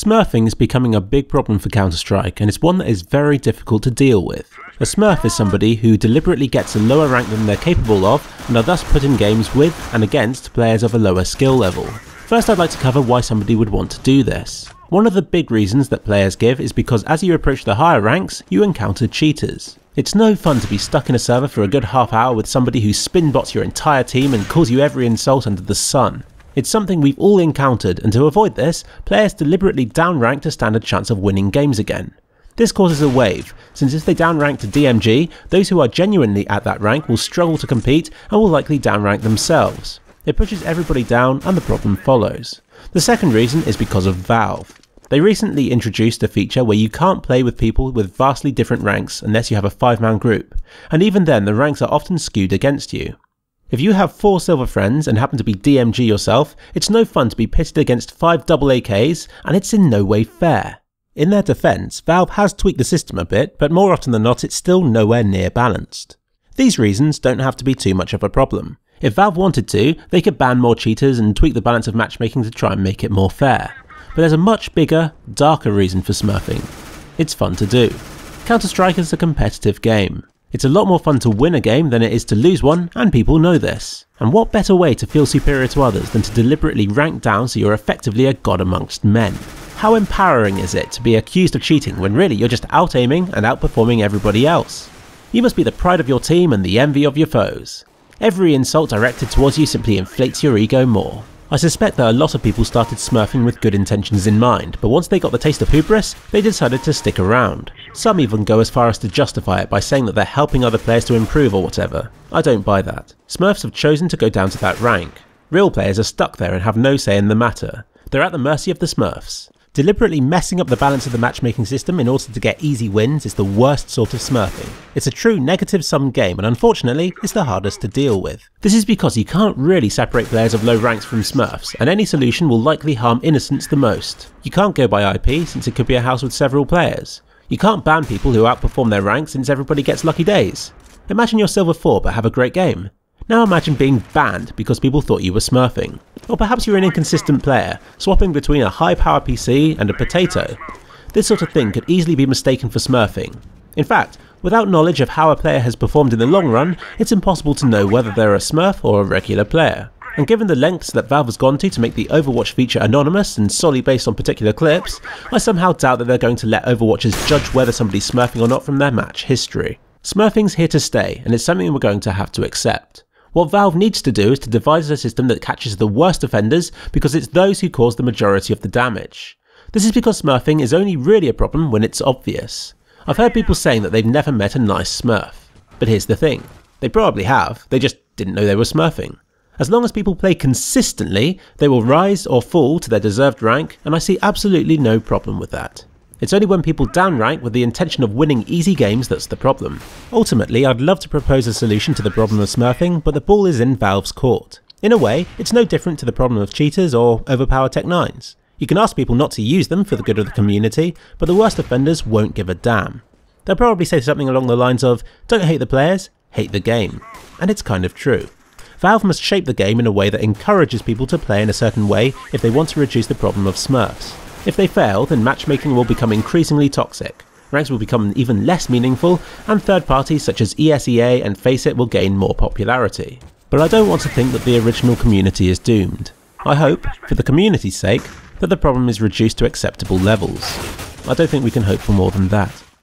Smurfing is becoming a big problem for Counter-Strike, and it's one that is very difficult to deal with. A smurf is somebody who deliberately gets a lower rank than they're capable of and are thus put in games with and against players of a lower skill level. First, I'd like to cover why somebody would want to do this. One of the big reasons that players give is because as you approach the higher ranks, you encounter cheaters. It's no fun to be stuck in a server for a good half hour with somebody who spin bots your entire team and calls you every insult under the sun. It's something we've all encountered, and to avoid this, players deliberately downrank to stand a chance of winning games again. This causes a wave, since if they downrank to DMG, those who are genuinely at that rank will struggle to compete and will likely downrank themselves. It pushes everybody down and the problem follows. The second reason is because of Valve. They recently introduced a feature where you can't play with people with vastly different ranks unless you have a 5-man group, and even then the ranks are often skewed against you. If you have 4 silver friends and happen to be DMG yourself, it's no fun to be pitted against 5 double AKs, and it's in no way fair. In their defense, Valve has tweaked the system a bit, but more often than not it's still nowhere near balanced. These reasons don't have to be too much of a problem. If Valve wanted to, they could ban more cheaters and tweak the balance of matchmaking to try and make it more fair. But there's a much bigger, darker reason for smurfing. It's fun to do. Counter-Strike is a competitive game. It's a lot more fun to win a game than it is to lose one, and people know this. And what better way to feel superior to others than to deliberately rank down so you're effectively a god amongst men? How empowering is it to be accused of cheating when really you're just out-aiming and outperforming everybody else? You must be the pride of your team and the envy of your foes. Every insult directed towards you simply inflates your ego more. I suspect that a lot of people started smurfing with good intentions in mind, but once they got the taste of hubris, they decided to stick around. Some even go as far as to justify it by saying that they're helping other players to improve or whatever. I don't buy that. Smurfs have chosen to go down to that rank. Real players are stuck there and have no say in the matter. They're at the mercy of the smurfs. Deliberately messing up the balance of the matchmaking system in order to get easy wins is the worst sort of smurfing. It's a true negative-sum game, and unfortunately, it's the hardest to deal with. This is because you can't really separate players of low ranks from smurfs, and any solution will likely harm innocents the most. You can't go by IP, since it could be a house with several players. You can't ban people who outperform their rank, since everybody gets lucky days. Imagine you're Silver 4 but have a great game. Now imagine being banned because people thought you were smurfing. Or perhaps you're an inconsistent player, swapping between a high power PC and a potato. This sort of thing could easily be mistaken for smurfing. In fact, without knowledge of how a player has performed in the long run, it's impossible to know whether they're a smurf or a regular player. And given the lengths that Valve has gone to make the Overwatch feature anonymous and solely based on particular clips, I somehow doubt that they're going to let Overwatchers judge whether somebody's smurfing or not from their match history. Smurfing's here to stay, and it's something we're going to have to accept. What Valve needs to do is to devise a system that catches the worst offenders because it's those who cause the majority of the damage. This is because smurfing is only really a problem when it's obvious. I've heard people saying that they've never met a nice smurf. But here's the thing, they probably have, they just didn't know they were smurfing. As long as people play consistently, they will rise or fall to their deserved rank, and I see absolutely no problem with that. It's only when people downrank with the intention of winning easy games that's the problem. Ultimately, I'd love to propose a solution to the problem of smurfing, but the ball is in Valve's court. In a way, it's no different to the problem of cheaters or overpowered Tech 9s. You can ask people not to use them for the good of the community, but the worst offenders won't give a damn. They'll probably say something along the lines of, "Don't hate the players, hate the game." And it's kind of true. Valve must shape the game in a way that encourages people to play in a certain way if they want to reduce the problem of smurfs. If they fail, then matchmaking will become increasingly toxic, ranks will become even less meaningful, and third parties such as ESEA and Faceit will gain more popularity. But I don't want to think that the original community is doomed. I hope, for the community's sake, that the problem is reduced to acceptable levels. I don't think we can hope for more than that.